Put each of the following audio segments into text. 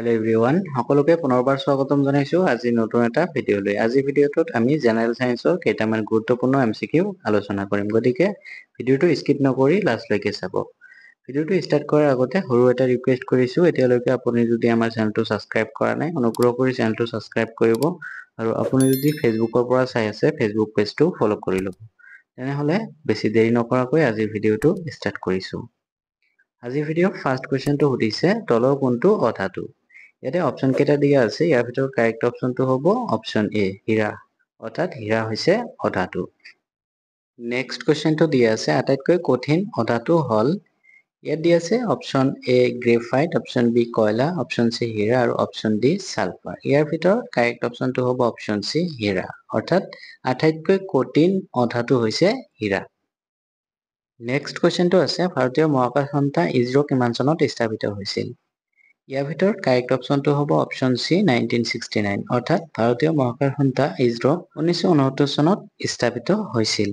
Hello everyone, সকলোকে পুনৰবাৰ স্বাগতম জনাইছো আজি নতুন এটা ভিডিঅলৈ। আজি ভিডিঅটোত আমি জেনাৰেল সায়েন্সৰ কেইটামান গুৰুত্বপূৰ্ণ এমসিকিউ আলোচনা কৰিম। গতিকে ভিডিঅটো স্কিপ নকৰি লাষ্টলৈকে চাব। ভিডিঅটো ষ্টাৰ্ট কৰাৰ আগতে সৰু এটা ৰিকুৱেষ্ট কৰিছো, এতিয়ালৈকে আপুনি যদি আমাৰ চেনেলটো সাবস্ক্ৰাইব কৰা নাই অনুগ্ৰহ কৰি চেনেলটো সাবস্ক্ৰাইব কৰিব আৰু আপুনি যদি ফেচবুকৰ পৰা চাই আছে ফেচবুক পেজটো ফলো কৰি ল'ব। তেনেহলে বেছি দেৰি নকৰাকৈ আজি ভিডিঅটো ষ্টাৰ্ট কৰিছো। আজি ভিডিঅ'ৰ ফাৰ্ষ্ট কোৱেশ্চনটো সুধিছে তলৰ কোনটো অধাতু। ইয়াতে অপশন কেইটা দিয়া আছে, ইয়াৰ ভিতৰত কাৰেক্ট অপশনটো হ'ব অপশন এ হীৰা, অৰ্থাৎ হীৰা হৈছে অধাতু। নেক্সট কোৱেশ্চনটো দিয়া আছে আটাইতকৈ কঠিন অধাতু হল, ইয়াত দিয়া আছে option A graphite, option B কয়লা, অপশন চি হীৰা আৰু অপশন ডি সালফাৰ। ইয়াৰ ভিতৰত কাৰেক্ট অপশনটো হ'ব অপশন চি হীৰা, অৰ্থাৎ আটাইতকৈ কঠিন অধাতু হৈছে হীৰা। নেক্সট কোৱেশ্চনটো আছে ভাৰতীয় মহাকাশ সংস্থা ইছৰো কিমান চনত স্থাপিত হৈছিল। ইয়াৰ ভিতৰত কাৰেক্ট অপশনটো হ'ব অপশন চি 1969, অৰ্থাৎ ভাৰতীয় মহাকাশ সংস্থা ইছৰো 1969 চনত স্থাপিত হৈছিল।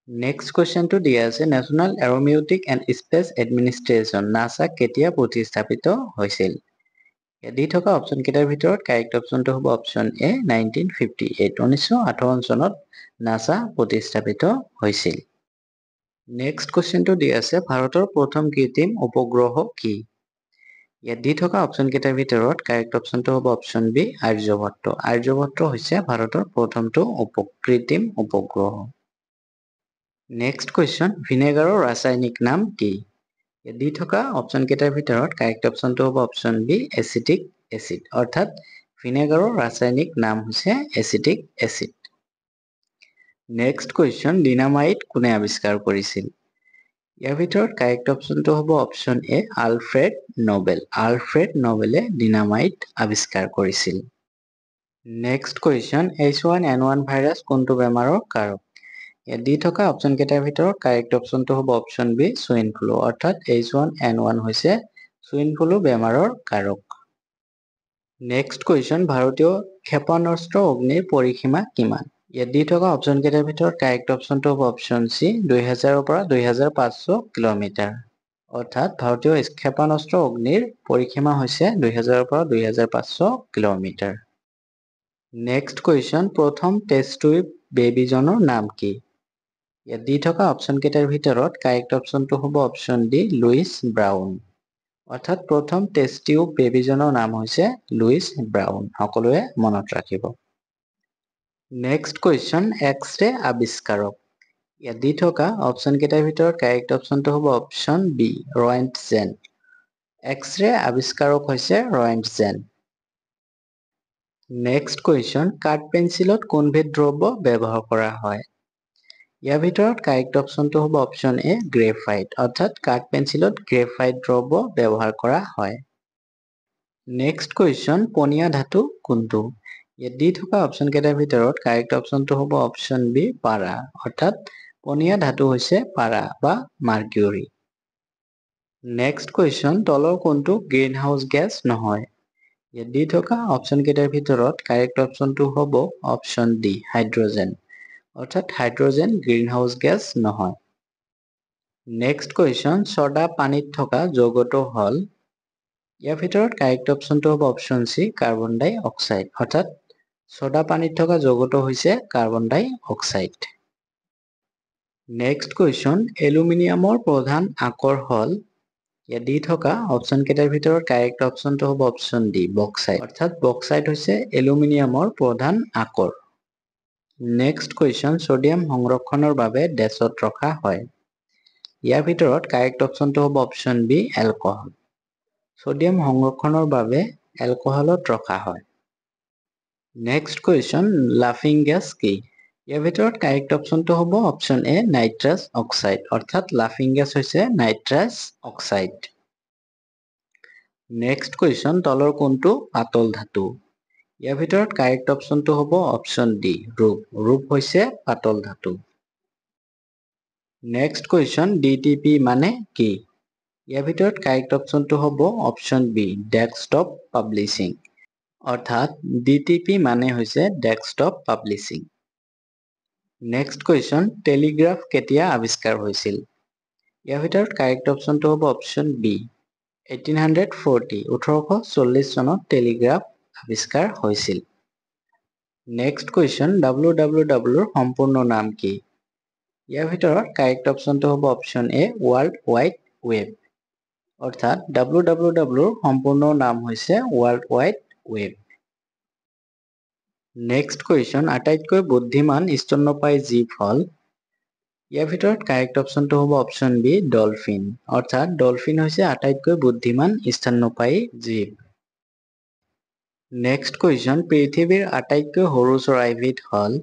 নেক্সট কোৱেশ্চনটো দিয়া আছে নেশ্যনেল এৰোনটিক এণ্ড স্পেচ এডমিনিষ্ট্ৰেশ্যন নাছা কেতিয়া প্ৰতিস্থাপিত হৈছিল। দি থকা অপশন কেইটাৰ ভিতৰত কাৰেক্ট অপশনটো হ'ব অপশন এ 1958, 1958 চনত নাছা প্ৰতিস্থাপিত হৈছিল। নেক্সট কোৱেশ্চনটো দিয়া আছে ভাৰতৰ প্ৰথম কৃত্ৰিম উপগ্ৰহ কি। ইয়াত দি থকা অপশন কেইটাৰ ভিতৰত কাৰেক্ট অপশনটো হ'ব অপশন বি আৰ্যভট্ট। আৰ্যভট্ট হৈছে ভাৰতৰ প্ৰথমটো কৃত্ৰিম উপগ্ৰহ। নেক্সট কুৱেশ্যন ভিনেগাৰৰ ৰাসায়নিক নাম কি। ইয়াত দি থকা অপশন কেইটাৰ ভিতৰত কাৰেক্ট অপশনটো হ'ব অপশন বি এচিটিক এচিড, অৰ্থাৎ ভিনেগাৰৰ ৰাসায়নিক নাম হৈছে acetic acid. Next question dynamite কোনে আৱিষ্কাৰ কৰিছিল। ইয়াৰ ভিতৰত কাৰেক্ট অপশনটো হ'ব option A Alfred Nobel. Alfred নোবেলে ডিনামাইট আৱিষ্কাৰ কৰিছিল। নেক্সট কুৱেশ্যন H1N1 ভাইৰাছ কোনটো বেমাৰৰ কাৰক। ইয়াত দি থকা অপশন কেইটাৰ ভিতৰত কাৰেক্ট অপশনটো হ'ব অপশন বি সুইন ফ্লু, অৰ্থাৎ H1N1 হৈছে সুইন ফ্লু বেমাৰৰ কাৰক। নেক্সট কুৱেশ্যন ভাৰতীয় ক্ষেপণাস্ত্ৰ অগ্নিৰ পৰিসীমা কিমান। ইয়াত দি থকা অপশন কেইটাৰ ভিতৰত কাৰেক্ট অপশনটো হ'ব অপশন চি 2000ৰ পৰা 2500 কিলোমিটাৰ, অৰ্থাৎ ভাৰতীয় ক্ষেপণাস্ত্ৰ অগ্নিৰ পৰিসীমা হৈছে 2000ৰ পৰা 2500 কিলোমিটাৰ। নেক্সট কুৱেশ্যন প্ৰথম টেষ্ট টিউব বেবীজনৰ নাম কি। ইয়াত দি থকা অপশন কেইটাৰ ভিতৰত কাৰেক্ট অপশনটো হ'ব অপশন ডি লুইচ ব্ৰাউন, অৰ্থাৎ প্ৰথম টেষ্ট টিউব বেবীজনৰ নাম হৈছে লুইচ ব্ৰাউন। সকলোৱে মনত ৰাখিব। নেক্সট কুৱেশ্যন এক্স-ৰে আৱিষ্কাৰক। ইয়াত দি থকা অপশন কেইটাৰ ভিতৰত কাৰেক্ট অপশনটো হ'ব অপশন বি ৰয়ন্টজেন। এক্স-ৰে আৱিষ্কাৰক হৈছে ৰয়ন্টজেন। নেক্সট কুৱেশ্যন কাঠ পেঞ্চিলত কোনবিধ দ্ৰব্য ব্যৱহাৰ কৰা হয়। ইয়াৰ ভিতৰত কাৰেক্ট অপশনটো হ'ব অপশন এ গ্ৰেফাইট, অৰ্থাৎ কাঠ পেঞ্চিলত গ্ৰেফাইট দ্ৰব্য ব্যৱহাৰ কৰা হয়। নেক্সট কুৱেশ্যন পনীয়া ধাতু কোনটো। ইয়াত দি থকা অপশন কেইটাৰ ভিতৰত কাৰেক্ট অপশনটো হ'ব অপশন বি পাৰা, অৰ্থাৎ পনীয়া ধাতু হৈছে পাৰা বা মাৰ্কিউৰি। নেক্সট কুৱেশ্যন তলৰ কোনটো গ্ৰীণ হাউচ গেছ নহয়। ইয়াত দি থকা অপশন কেইটাৰ ভিতৰত কাৰেক্ট অপশনটো হ'ব অপশন ডি হাইড্ৰজেন, অৰ্থাৎ হাইড্ৰজেন গ্ৰীণ হাউচ গেছ নহয়। নেক্সট কুৱেশ্যন ছ'ডা পানীত থকা যৌগটো হ'ল। ইয়াৰ ভিতৰত কাৰেক্ট অপশনটো হ'ব অপশন চি কাৰ্বন ডাই অক্সাইড, অৰ্থাৎ ছ'ডা পানীত থকা যৌগটো হৈছে কাৰ্বন ডাই অক্সাইড। নেক্সট কুৱেশ্যন এলুমিনিয়ামৰ প্ৰধান আকৰ হ'ল। ইয়াত দি থকা অপশন কেইটাৰ ভিতৰত কাৰেক্ট অপশনটো হ'ব অপশন ডি বক্সাইট, অৰ্থাৎ বক্সাইট হৈছে এলুমিনিয়ামৰ প্ৰধান আকৰ। নেক্সট কুৱেশ্যন ছ'ডিয়াম সংৰক্ষণৰ বাবে ডেছত ৰখা হয়। ইয়াৰ ভিতৰত কাৰেক্ট অপশনটো হ'ব অপশন বি এলকহল। ছ'ডিয়াম সংৰক্ষণৰ বাবে এলকহলত ৰখা হয়। নেক্সট কুৱেশ্যন লাফিং গেছ কি। ইয়াৰ ভিতৰত কাৰেক্ট অপশনটো হ'ব অপশন এ নাইট্ৰাছ অক্সাইড, অৰ্থাৎ লাফিং গেছ হৈছে নাইট্ৰাছ অক্সাইড। নেক্সট কুৱেশ্যন তলৰ কোনটো পাতল ধাতু। ইয়াৰ ভিতৰত কাৰেক্ট অপশনটো হ'ব অপশন ডি ৰূপ। ৰূপ হৈছে পাতল ধাতু। নেক্সট কুৱেশ্যন DTP মানে কি। ইয়াৰ ভিতৰত কাৰেক্ট অপশনটো হ'ব অপশন বি ডেস্কটপ পাব্লিছিং, অৰ্থাৎ DTP মানে হৈছে desktop publishing. Next question Telegraph কেতিয়া আৱিষ্কাৰ হৈছিল। ইয়াৰ ভিতৰত কাৰেক্ট অপশনটো হ'ব অপশন বি 1840 1840 চনত টেলিগ্ৰাফ আৱিষ্কাৰ হৈছিল। নেক্সট কুৱেশ্যন www সম্পূৰ্ণ নাম কি? ইয়াৰ ভিতৰত কাৰেক্ট অপশ্যনটো হ'ব option A world wide web. অৰ্থাৎ www সম্পূৰ্ণ নাম হৈছে world wide web. Next question আটাইতকৈ বুদ্ধিমান স্তন্যপায়ী জীৱ হ'ল? ইয়াৰ ভিতৰত কাৰেক্ট অপশ্যনটো হ'ব অপশ্যন বি ডলফিন। অৰ্থাৎ ডলফিন হৈছে আটাইতকৈ বুদ্ধিমান স্তন্যপায়ী জীৱ। নেক্সট কুৱেশ্যন পৃথিৱীৰ আটাইতকৈ সৰু চৰাইবিধ হ'ল?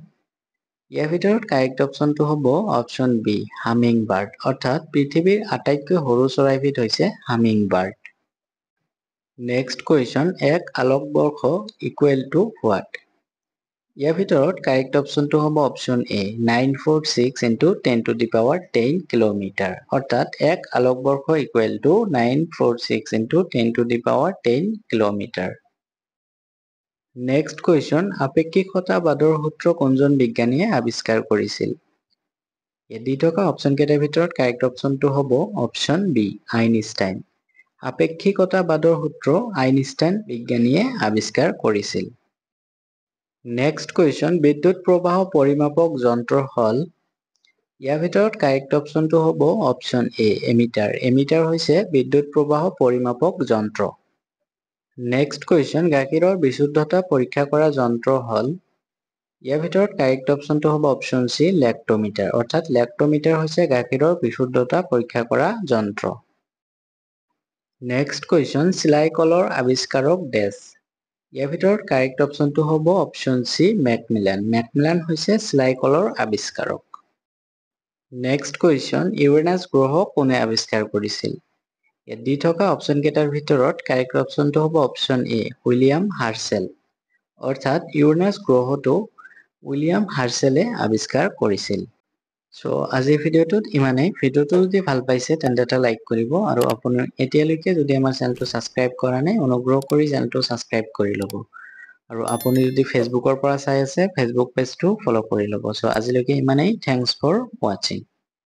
ইয়াৰ ভিতৰত কাৰেক্ট অপশ্যনটো হ'ব অপশ্যন বি হামিং বাৰ্ড। অৰ্থাৎ পৃথিৱীৰ আটাইতকৈ সৰু চৰাইবিধ হৈছে হামিং বাৰ্ড। নেক্সট কুৱেশ্যন এক আলোকবৰ্ষ ইকুৱেল টু হোৱাট? ইয়াৰ ভিতৰত কাৰেক্ট অপশ্যনটো হ'ব অপশ্যন এ 946 × 10⁻10 কিলোমিটাৰ। অৰ্থাৎ এক আলোকবৰ্ষ equal to 946 × 10⁻10 kilometre. Next question আপেক্ষিকতাবাদৰ সূত্ৰ কোনজন বিজ্ঞানীয়ে আৱিষ্কাৰ কৰিছিল? ইয়াত দি থকা অপশ্যন কেইটাৰ ভিতৰত কাৰেক্ট অপশ্যনটো হ'ব অপশ্যন বি আইনষ্টাইন। আপেক্ষিকতাবাদৰ সূত্ৰ আইনষ্টাইন বিজ্ঞানীয়ে আৱিষ্কাৰ কৰিছিল। নেক্সট কুৱেশ্যন বিদ্যুৎ প্ৰবাহ পৰিমাপক যন্ত্ৰ হ'ল? ইয়াৰ ভিতৰত কাৰেক্ট অপশ্যনটো হ'ব অপশ্যন এ এমিটাৰ। এমিটাৰ হৈছে বিদ্যুৎ প্ৰবাহ পৰিমাপক যন্ত্ৰ। নেক্সট কুৱেশ্যন গাখীৰৰ বিশুদ্ধতা পৰীক্ষা কৰা যন্ত্ৰ হ'ল? ইয়াৰ ভিতৰত কাৰেক্ট অপশ্যনটো হ'ব অপশ্যন চি লেক্টোমিটাৰ। অৰ্থাৎ লেক্টোমিটাৰ হৈছে গাখীৰৰ বিশুদ্ধতা পৰীক্ষা কৰা যন্ত্ৰ। নেক্সট কুৱেশ্যন চিলাই কলৰ আৱিষ্কাৰক ডেছ? ইয়াৰ ভিতৰত কাৰেক্ট অপশ্যনটো হ'ব অপশ্যন চি মেকমিলান। মেকমিলান হৈছে চিলাই কলৰ আৱিষ্কাৰক। নেক্সট কুৱেশ্যন ইউৰেনাছ গ্ৰহ কোনে আৱিষ্কাৰ কৰিছিল? ইয়াত দি থকা অপশ্যন কেইটাৰ ভিতৰত কাৰেক্ট অপশ্যনটো হ'ব অপশ্যন এ উইলিয়াম হাৰ্শ্বেল। অৰ্থাৎ ইউৰেনাছ গ্ৰহটো উইলিয়াম হাৰ্শ্বেলে আৱিষ্কাৰ কৰিছিল। চ' আজিৰ ভিডিঅ'টোত ইমানেই। ভিডিঅ'টো যদি ভাল পাইছে তেন্তে এটা লাইক কৰিব আৰু আপুনি এতিয়ালৈকে যদি আমাৰ চেনেলটো ছাবস্ক্ৰাইব কৰা নাই অনুগ্ৰহ কৰি চেনেলটো ছাবস্ক্ৰাইব কৰি ল'ব। আৰু আপুনি যদি ফেচবুকৰ পৰা চাই আছে ফেচবুক পেজটো ফ'ল' কৰি ল'ব। চ' আজিলৈকে ইমানেই। থেংকছ ফৰ ৱাচিং।